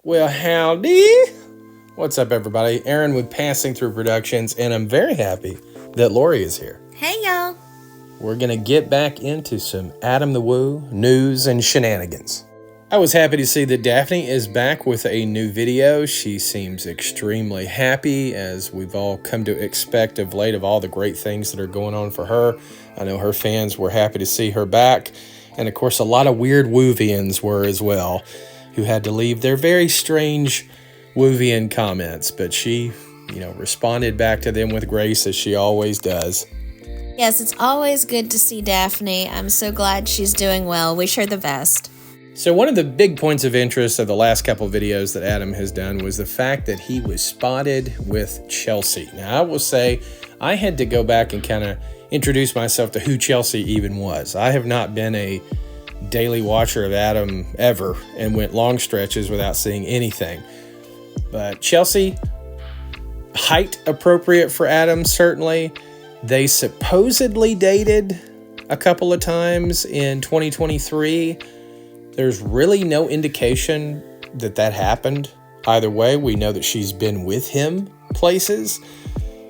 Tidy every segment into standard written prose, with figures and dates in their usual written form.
Well, howdy. What's up, everybody? Aaron with Passing Through Productions, and I'm very happy that Lori is here. Hey, y'all. We're going to get back into some Adam the Woo news and shenanigans. I was happy to see that Daphne is back with a new video. She seems extremely happy, as we've all come to expect of late, of all the great things that are going on for her. I know her fans were happy to see her back. And of course, a lot of weird Woovians were as well, who had to leave their very strange Woovian comments. But she, responded back to them with grace, as she always does. Yes, it's always good to see Daphne. I'm so glad she's doing well. Wish her the best. So one of the big points of interest of the last couple videos that Adam has done was the fact that he was spotted with Chelsea. Now, I will say I had to go back and kind of introduce myself to who Chelsea even was. I have not been a daily watcher of Adam ever and went long stretches without seeing anything. But Chelsea, height appropriate for Adam, certainly. They supposedly dated a couple of times in 2023. There's really no indication that that happened. Either way, we know that she's been with him places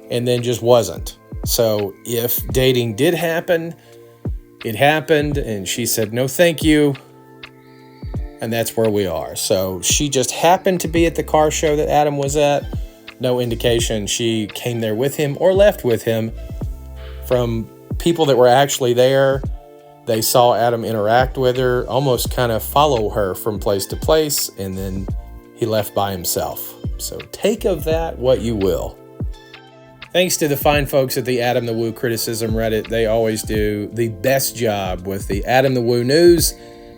and then just wasn't. So if dating did happen, it happened, and she said, no, thank you. And that's where we are. So she just happened to be at the car show that Adam was at. No indication she came there with him or left with him. From people that were actually there, they saw Adam interact with her, almost kind of follow her from place to place, and then he left by himself. So take of that what you will. Thanks to the fine folks at the Adam the Woo Criticism Reddit. They always do the best job with the Adam the Woo news,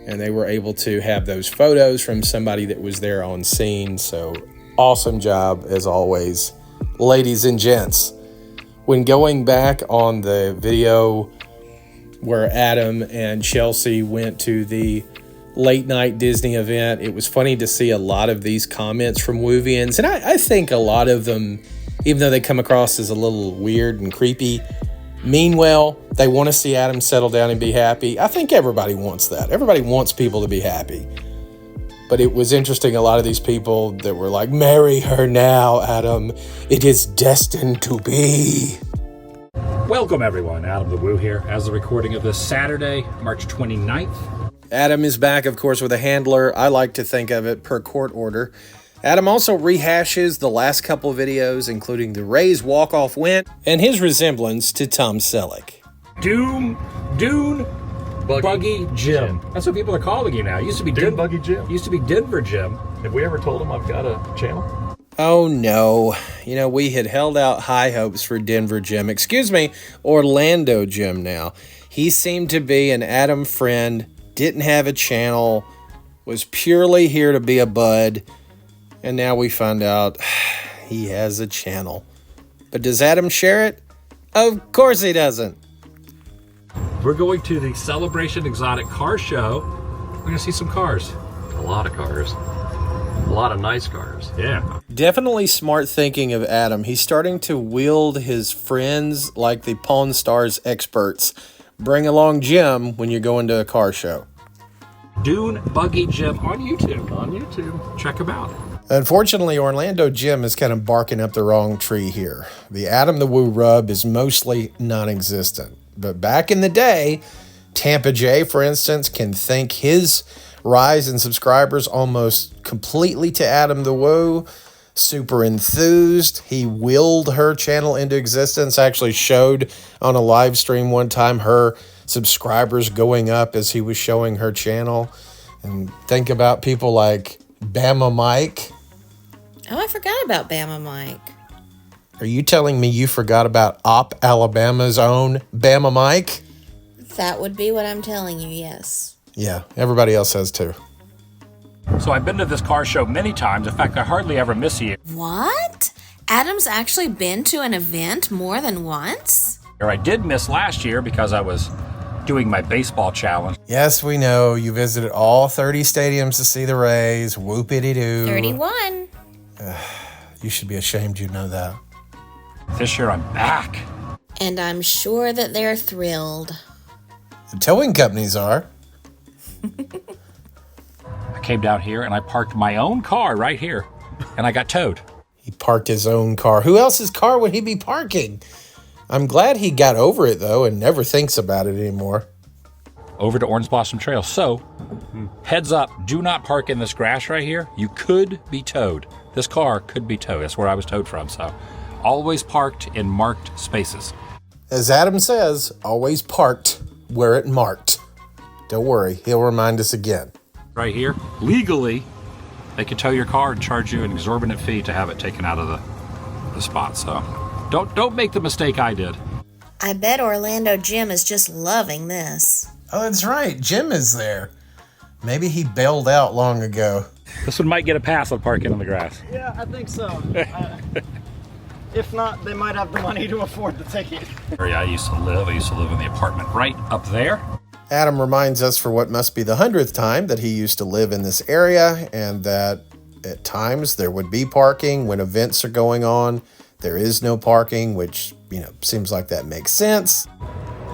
and they were able to have those photos from somebody that was there on scene. So awesome job, as always, ladies and gents. When going back on the video where Adam and Chelsea went to the late night Disney event, it was funny to see a lot of these comments from Woovians. And I think a lot of them, even though they come across as a little weird and creepy, mean well. They want to see Adam settle down and be happy. I think everybody wants that. Everybody wants people to be happy. But it was interesting, a lot of these people that were like, marry her now, Adam. It is destined to be. Welcome, everyone. Adam the Woo here, as the recording of this Saturday, March 29th. Adam is back, of course, with a handler. I like to think of it per court order. Adam also rehashes the last couple videos, including the Rays walk-off win and his resemblance to Tom Selleck. Dune Buggy Jim. That's what people are calling you now. Used to be Dune Buggy Jim. Used to be Denver Jim. Have we ever told him I've got a channel? Oh, no. We had held out high hopes for Denver Jim. Excuse me, Orlando Jim now. He seemed to be an Adam friend, didn't have a channel, was purely here to be a bud, and now we find out he has a channel. But does Adam share it? Of course he doesn't. We're going to the Celebration Exotic Car Show. We're going to see some cars. A lot of cars. A lot of nice cars. Yeah. Definitely smart thinking of Adam. He's starting to wield his friends like the Pawn Stars experts. Bring along Jim when you're going to a car show. Dune Buggy Jim on YouTube. Check him out. Unfortunately, Orlando Jim is kind of barking up the wrong tree here. The Adam the Woo rub is mostly non-existent. But back in the day, Tampa J, for instance, can thank his rise in subscribers almost completely to Adam the Woo. Super enthused. He willed her channel into existence. Actually showed on a live stream one time her subscribers going up as he was showing her channel. And think about people like Bama Mike. Oh, I forgot about Bama Mike. Are you telling me you forgot about Alabama's own Bama Mike? That would be what I'm telling you, yes. Yeah, everybody else has too. So I've been to this car show many times. In fact, I hardly ever miss you. What? Adam's actually been to an event more than once? Or I did miss last year because I was doing my baseball challenge. Yes, we know. You visited all 30 stadiums to see the Rays. Whoopity-doo. 31. You should be ashamed you know that. This year I'm back. And I'm sure that they're thrilled. The towing companies are. I came down here and I parked my own car right here, and I got towed. He parked his own car. Who else's car would he be parking? I'm glad he got over it, though, and never thinks about it anymore. Over to Orange Blossom Trail. So, heads up, do not park in this grass right here. You could be towed. This car could be towed. That's where I was towed from. So, always parked in marked spaces. As Adam says, always parked where it marked. Don't worry, he'll remind us again. Right here, legally, they can tow your car and charge you an exorbitant fee to have it taken out of the spot. So, don't make the mistake I did. I bet Orlando Jim is just loving this. Oh, that's right. Jim is there. Maybe he bailed out long ago. This one might get a pass on parking on the grass. Yeah, I think so. If not, they might have the money to afford the ticket. Where I used to live in the apartment right up there. Adam reminds us for what must be the 100th time that he used to live in this area, and that at times there would be parking when events are going on. There is no parking, which, seems like that makes sense.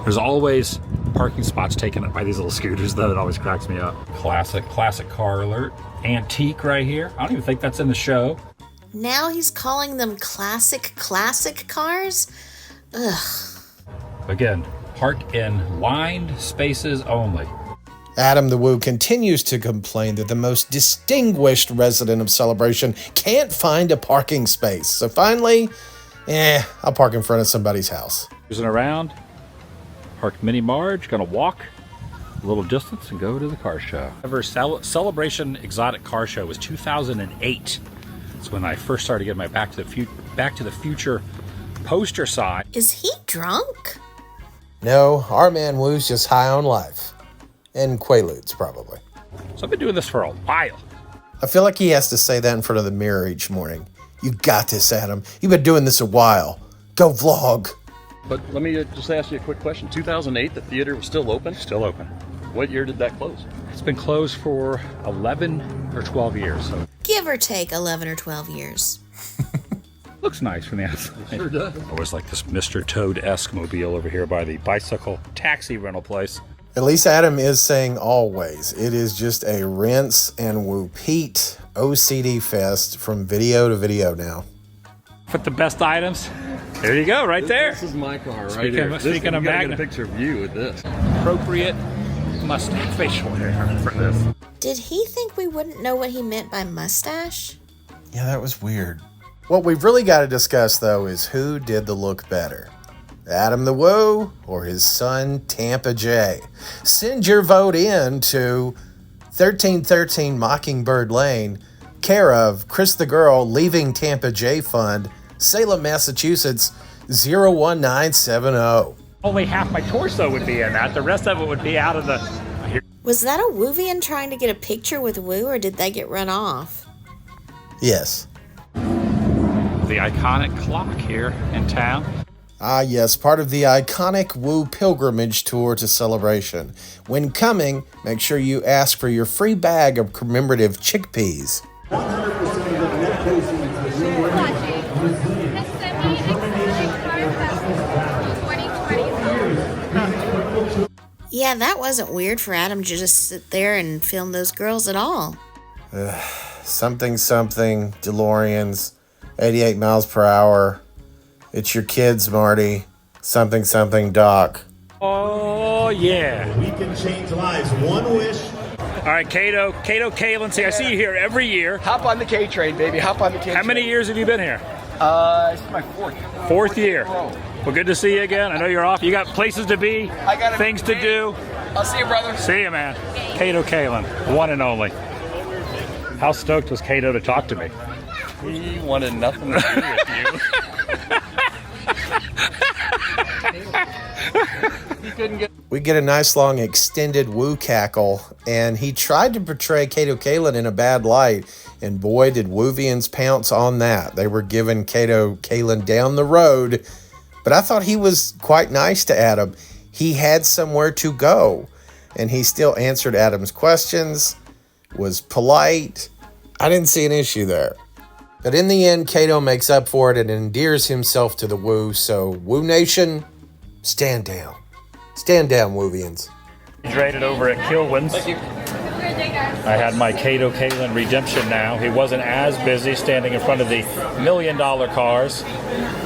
There's always parking spots taken up by these little scooters, though. It always cracks me up. Classic car alert. Antique right here. I don't even think that's in the show. Now he's calling them classic cars? Ugh. Again, park in lined spaces only. Adam the Woo continues to complain that the most distinguished resident of Celebration can't find a parking space. So finally, I'll park in front of somebody's house. Cruising around, parked Mini Marge, gonna walk a little distance and go to the car show. However, Celebration Exotic Car Show was 2008. That's when I first started getting my Back to the Future poster sign. Is he drunk? No, our man Woo's just high on life. And Quaaludes, probably. So I've been doing this for a while. I feel like he has to say that in front of the mirror each morning. You got this, Adam. You've been doing this a while. Go vlog. But let me just ask you a quick question. 2008, the theater was still open? Still open. What year did that close? It's been closed for 11 or 12 years. So Give or take 11 or 12 years. looks nice from the outside. Sure does. I was like this Mr. Toad-esque mobile over here by the bicycle taxi rental place. At least Adam is saying always. It is just a rinse and repeat OCD fest from video to video now. Put the best items. There you go, right there. This is my car right Speaking here. of- speaking of we gotta magnet. get a picture of you with this. Appropriate Mustang facial hair for this. Did he think we wouldn't know what he meant by mustache? Yeah, that was weird. What we've really got to discuss, though, is who did the look better. Adam the Woo or his son Tampa J? Send your vote in to 1313 Mockingbird Lane, care of Chris the Girl, Leaving Tampa J Fund, Salem, Massachusetts 01970. Only half my torso would be in that. The rest of it would be out of the... Was that a Woovian trying to get a picture with Woo, or did they get run off? Yes. The iconic clock here in town. Ah, yes, part of the iconic Woo pilgrimage tour to Celebration. When coming, make sure you ask for your free bag of commemorative chickpeas. 100% of the net proceeds of the Yeah, that wasn't weird for Adam to just sit there and film those girls at all. Something, DeLoreans, 88 miles per hour. It's your kids, Marty. Something, Doc. Oh, yeah. We can change lives. One wish. All right, Cato Kalin, see, I see you here every year. Hop on the K train, baby. Hop on the K train. How many years have you been here? This is my fourth. Fourth year. Well, good to see you again. I know you're off. You got places to be, I got things to do. I'll see you, brother. See you, man. Cato Kalin, one and only. How stoked was Cato to talk to me? He wanted nothing to do with you. We get a nice long extended Woo cackle, and he tried to portray Cato Kalin in a bad light, and boy did Woovians pounce on that. They were giving Cato Kalin down the road, but I thought he was quite nice to Adam. He had somewhere to go, and he still answered Adam's questions, was polite. I didn't see an issue there. But in the end, Cato makes up for it and endears himself to the Woo, so Woo Nation, stand down. Stand down, Woovians. He's rated over at Kilwins. Thank you. I had my Cato Kalin redemption now. He wasn't as busy standing in front of the $1 million cars.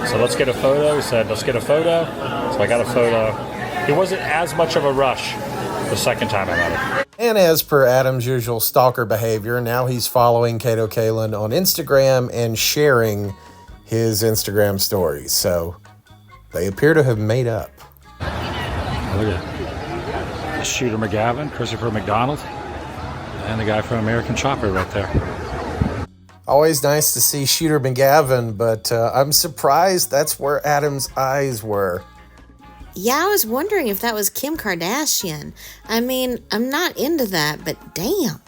So let's get a photo. He said, let's get a photo. So I got a photo. He wasn't as much of a rush the second time I met him. And as per Adam's usual stalker behavior, now he's following Cato Kalin on Instagram and sharing his Instagram stories. So they appear to have made up. Look at Shooter McGavin, Christopher McDonald, and the guy from American Chopper right there. Always nice to see Shooter McGavin, but I'm surprised that's where Adam's eyes were. Yeah, I was wondering if that was Kim Kardashian. I mean, I'm not into that, but damn.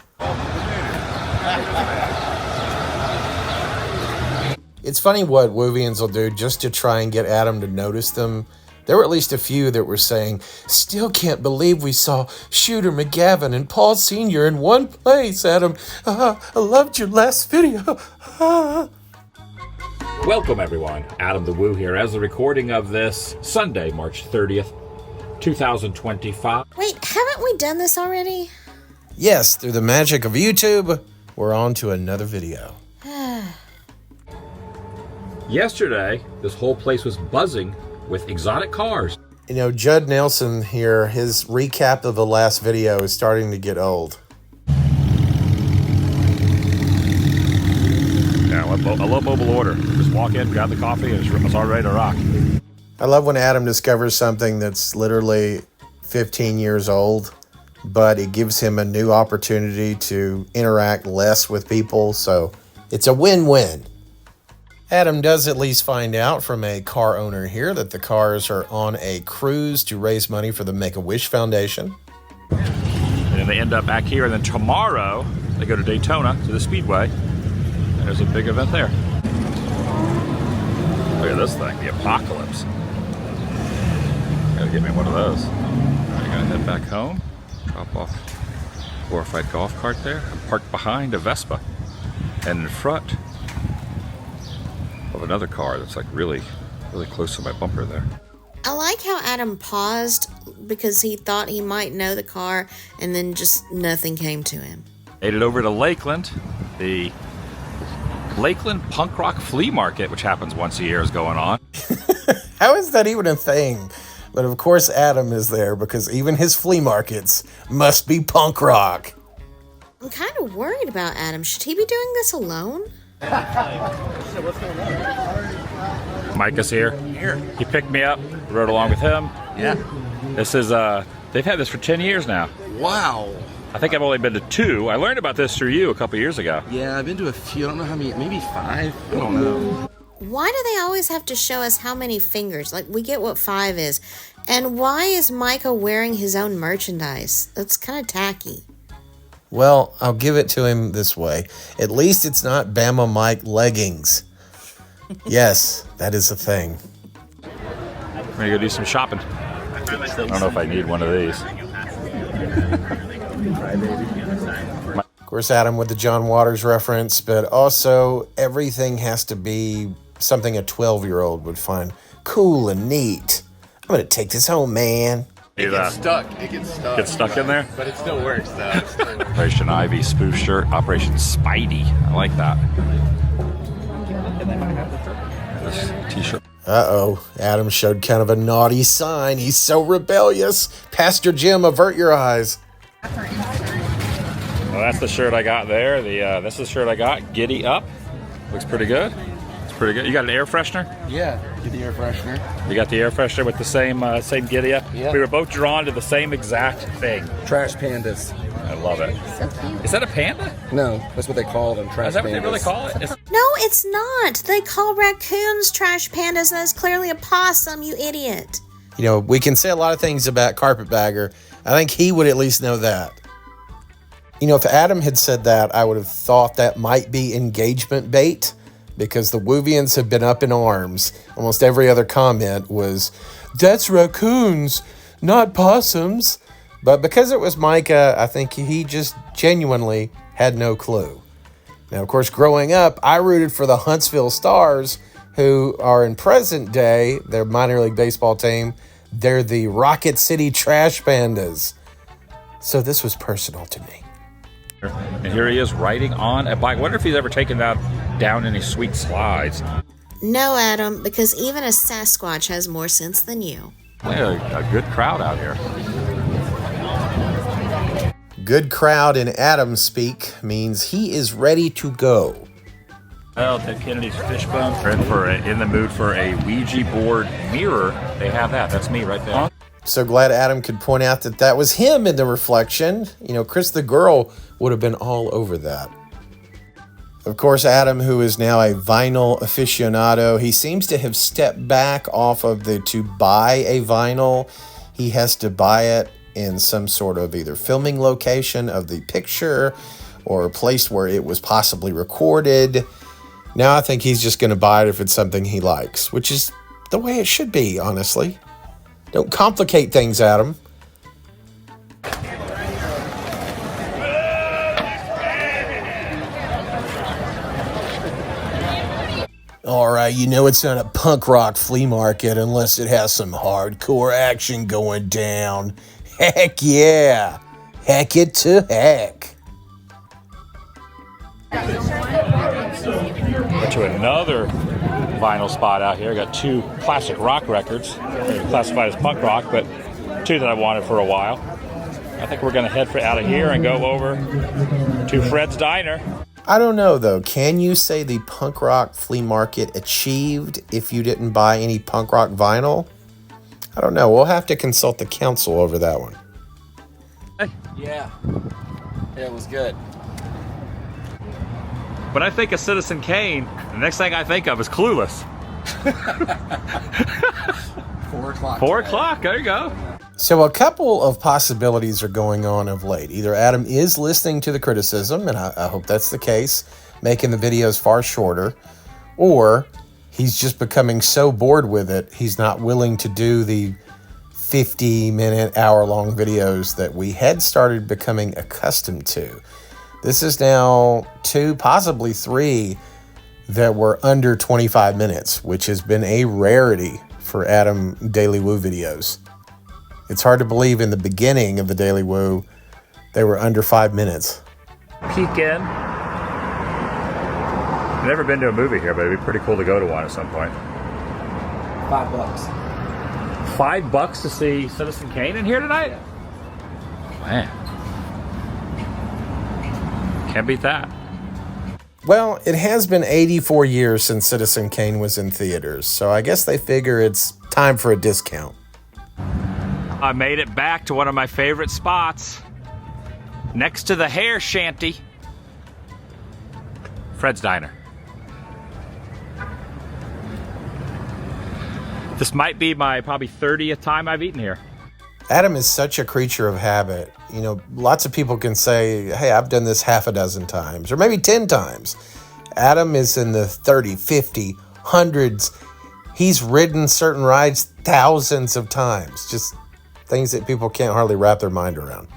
It's funny what Woovians will do just to try and get Adam to notice them. There were at least a few that were saying, still can't believe we saw Shooter McGavin and Paul Sr. in one place, Adam. I loved your last video. Welcome, everyone. Adam the Woo here as the recording of this Sunday, March 30th, 2025. Wait, haven't we done this already? Yes, through the magic of YouTube, we're on to another video. Yesterday, this whole place was buzzing with exotic cars. You know, Judd Nelson here, his recap of the last video is starting to get old. Yeah, I love mobile order. Just walk in, grab the coffee, and it's all ready to rock. I love when Adam discovers something that's literally 15 years old, but it gives him a new opportunity to interact less with people, so it's a win-win. Adam does at least find out from a car owner here that the cars are on a cruise to raise money for the Make-A-Wish Foundation. And then they end up back here, and then tomorrow they go to Daytona, to the Speedway, and there's a big event there. Look at this thing, the Apocalypse. Gotta get me one of those. I'm gonna head back home, drop off glorified golf cart there, and park behind a Vespa, and in front of another car that's like really close to my bumper there. I like how Adam paused because he thought he might know the car and then just nothing came to him. Made it over to Lakeland. The Lakeland Punk Rock Flea Market, which happens once a year, is going on. How is that even a thing? But of course Adam is there because even his flea markets must be punk rock. I'm kind of worried about Adam. Should he be doing this alone? Mike is here. He picked me up, rode along with him. Yeah. This is, they've had this for 10 years now. Wow. I think I've only been to 2. I learned about this through you a couple years ago. Yeah, I've been to a few. I don't know how many, maybe 5. I don't know. Why do they always have to show us how many fingers? Like, we get what 5 is. And why is Micah wearing his own merchandise? That's kind of tacky. Well, I'll give it to him this way. At least it's not Bama Mike leggings. Yes, that is a thing. We're gonna go do some shopping. I don't know if I need one of these. Of course, Adam with the John Waters reference, but also everything has to be something a 12-year-old would find cool and neat. I'm going to take this home, man. It gets stuck. It gets stuck. Get stuck in there? But it still works, though. Operation Ivy spoof shirt. Operation Spidey. I like that. This t-shirt. Uh-oh. Adam showed kind of a naughty sign. He's so rebellious. Pastor Jim, avert your eyes. Well, that's the shirt I got there. This is the shirt I got. Giddy Up. Looks pretty good. It's pretty good. You got an air freshener? Yeah, get the air freshener. You got the air freshener with the same Giddy Up? Yeah. We were both drawn to the same exact thing. Trash pandas. I love it. Is that a panda? No, that's what they call them, trash Is that what pandas. they really call it? No, it's not. They call raccoons trash pandas, and that's clearly a possum, you idiot. You know, we can say a lot of things about Carpetbagger. I think he would at least know that. You know, if Adam had said that, I would have thought that might be engagement bait, because the Woovians have been up in arms. Almost every other comment was, that's raccoons, not possums. But because it was Micah, I think he just genuinely had no clue. Now, of course, growing up, I rooted for the Huntsville Stars, who are in present day, their minor league baseball team. They're the Rocket City Trash Pandas. So this was personal to me. And here he is riding on a bike. I wonder if he's ever taken that down any sweet slides. No, Adam, because even a Sasquatch has more sense than you. A good crowd out here. Good crowd in Adam speak means he is ready to go. Well, Ted Kennedy's Fishbone. We're in the mood for a Ouija board mirror. They have that. That's me right there. So glad Adam could point out that that was him in the reflection. You know, Chris the girl would have been all over that. Of course, Adam, who is now a vinyl aficionado, he seems to have stepped back off of the to buy a vinyl. He has to buy it in some sort of either filming location of the picture or a place where it was possibly recorded. Now I think he's just going to buy it if it's something he likes, which is the way it should be, honestly. Don't complicate things, Adam. All right, you know it's not a punk rock flea market unless it has some hardcore action going down. Heck yeah. Heck it to heck. Went to another vinyl spot out here. Got two classic rock records. They're classified as punk rock, but two that I wanted for a while. I think we're going to head out of here and go over to Fred's Diner. I don't know, though. Can you say the punk rock flea market achieved if you didn't buy any punk rock vinyl? I don't know. We'll have to consult the council over that one. Yeah. It was good. When I think of Citizen Kane, the next thing I think of is Clueless. 4 o'clock. 4 o'clock, there you go. So a couple of possibilities are going on of late. Either Adam is listening to the criticism, and I hope that's the case, making the videos far shorter, or he's just becoming so bored with it, he's not willing to do the 50-minute, hour-long videos that we had started becoming accustomed to. This is now 2, possibly 3, that were under 25 minutes, which has been a rarity for Adam Daily Woo videos. It's hard to believe in the beginning of the Daily Woo, they were under 5 minutes. Peek in. I've never been to a movie here, but it'd be pretty cool to go to one at some point. $5. $5 to see Citizen Kane in here tonight? Man. Can't beat that. Well, it has been 84 years since Citizen Kane was in theaters, so I guess they figure it's time for a discount. I made it back to one of my favorite spots. Next to the hair shanty. Fred's Diner. This might be my probably 30th time I've eaten here. Adam is such a creature of habit. You know, lots of people can say, hey, I've done this half a dozen times, or maybe 10 times. Adam is in the 30, 50, hundreds. He's ridden certain rides thousands of times. Just things that people can't hardly wrap their mind around.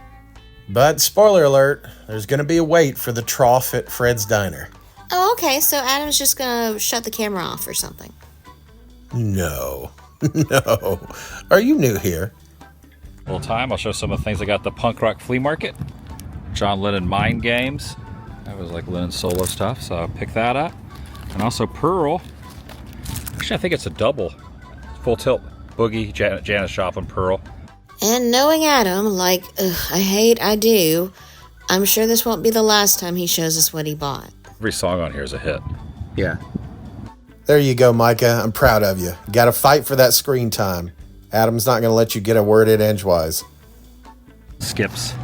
But spoiler alert, there's going to be a wait for the trough at Fred's Diner. Oh, okay, so Adam's just gonna shut the camera off or something. No. No. Are you new here? Little time, I'll show some of the things I got at the punk rock flea market. John Lennon Mind Games. That was like Lennon's solo stuff, so I'll pick that up. And also Pearl. Actually, I think it's a double. Full tilt Boogie, Janis Joplin, Pearl. And knowing Adam, like, I do, I'm sure this won't be the last time he shows us what he bought. Every song on here is a hit. Yeah. There you go, Micah. I'm proud of you. Got to fight for that screen time. Adam's not going to let you get a word in edgewise. Skips.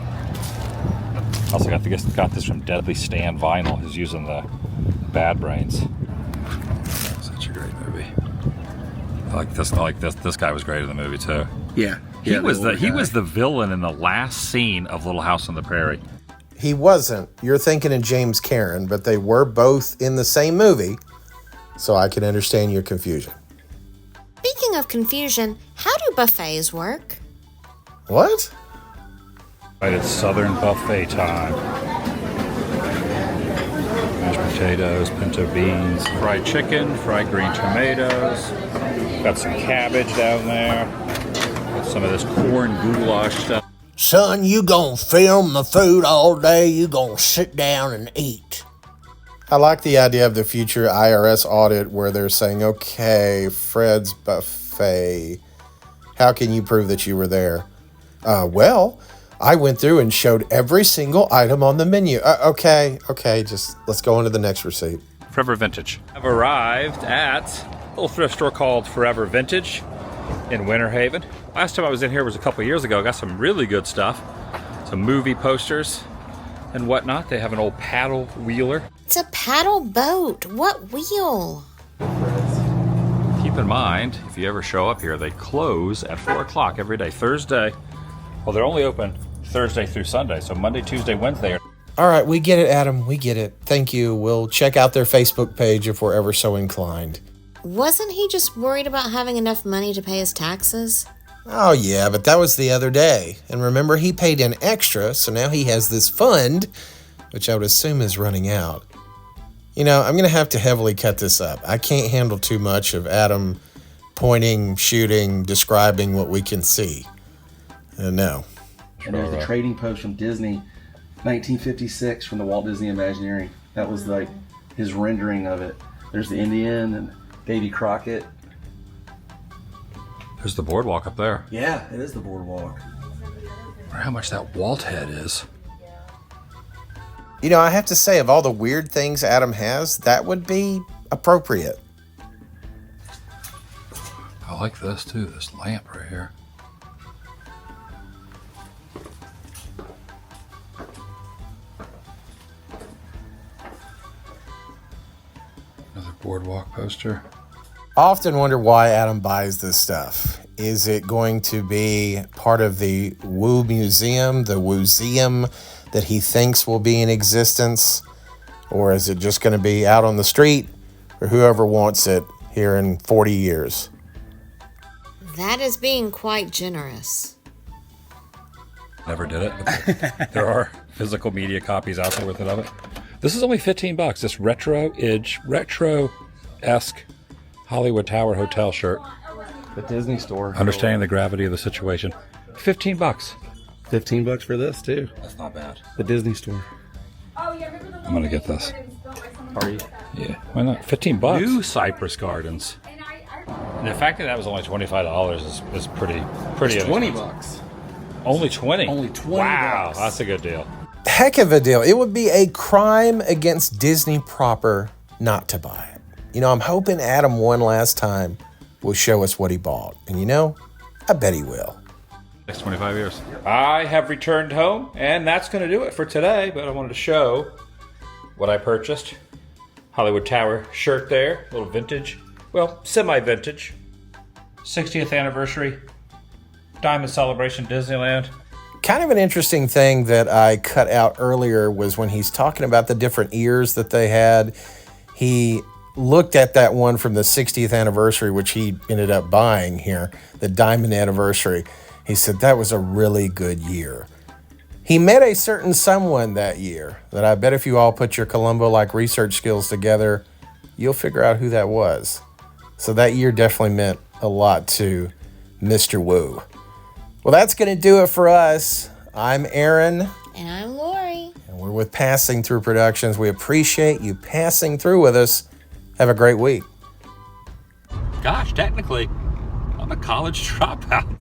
Also got this from Deadly Stand Vinyl. He's using the Bad Brains. Such a great movie. I like this. This guy was great in the movie too. Yeah. He was the villain in the last scene of Little House on the Prairie. He wasn't. You're thinking of James Caron, but they were both in the same movie, so I can understand your confusion. Speaking of confusion, how do buffets work? What? Right, it's Southern buffet time. Mashed potatoes, pinto beans, fried chicken, fried green tomatoes. Got some cabbage down there. Got some of this corn goulash stuff. Son, you gonna film the food all day, you gonna sit down and eat. I like the idea of the future IRS audit where they're saying, okay, Fred's Buffet, how can you prove that you were there? Well, I went through and showed every single item on the menu. Okay, just let's go on to the next receipt. Forever Vintage. I've arrived at a little thrift store called Forever Vintage in Winter Haven. Last time I was in here was a couple years ago. Got some really good stuff. Some movie posters and whatnot. They have an old paddle wheeler. It's a paddle boat. What wheel? Keep in mind, if you ever show up here, they close at 4 o'clock every day. Thursday, well, they're only open Thursday through Sunday, so Monday, Tuesday, Wednesday. All right, we get it, Adam. We get it. Thank you. We'll check out their Facebook page if we're ever so inclined. Wasn't he just worried about having enough money to pay his taxes? Oh, yeah, but that was the other day. And remember, he paid in extra, so now he has this fund, which I would assume is running out. You know, I'm going to have to heavily cut this up. I can't handle too much of Adam pointing, shooting, describing what we can see. No. And there's the trading post from Disney, 1956, from the Walt Disney Imagineering. That was like his rendering of it. There's the Indian and Davy Crockett. There's the boardwalk up there. Yeah, it is the boardwalk. I wonder how much that Walt head is. You know, I have to say, of all the weird things Adam has, that would be appropriate. I like this too, this lamp right here. Another boardwalk poster. I often wonder why Adam buys this stuff. Is it going to be part of the Woo Museum, the Wooseum that he thinks will be in existence? Or is it just going to be out on the street for whoever wants it here in 40 years? That is being quite generous. Never did it, but there are physical media copies out there with it of it. This is only $15. This retro-esque Hollywood Tower Hotel shirt. The Disney store. Understanding the gravity of the situation. $15. $15 for this too. That's not bad. The Disney store. I'm gonna get this. Are you? Yeah, why not? $15. New Cypress Gardens. And the fact that that was only $25 is pretty. It's $20. Only 20. Only 20 Wow, bucks. that's a good deal. Heck of a deal. It would be a crime against Disney proper not to buy it. You know, I'm hoping Adam one last time will show us what he bought. And you know, I bet he will. Next 25 years. I have returned home, and that's going to do it for today. But I wanted to show what I purchased. Hollywood Tower shirt there, a little vintage. Well, semi-vintage. 60th anniversary. Diamond Celebration Disneyland. Kind of an interesting thing that I cut out earlier was when he's talking about the different ears that they had. He looked at that one from the 60th anniversary, which he ended up buying here, the Diamond Anniversary. He said that was a really good year. He met a certain someone that year that I bet if you all put your Columbo-like research skills together, you'll figure out who that was. So that year definitely meant a lot to Mr. Woo. Well, that's going to do it for us. I'm Aaron. And I'm Lori. And we're with Passing Through Productions. We appreciate you passing through with us. Have a great week. Gosh, technically, I'm a college dropout.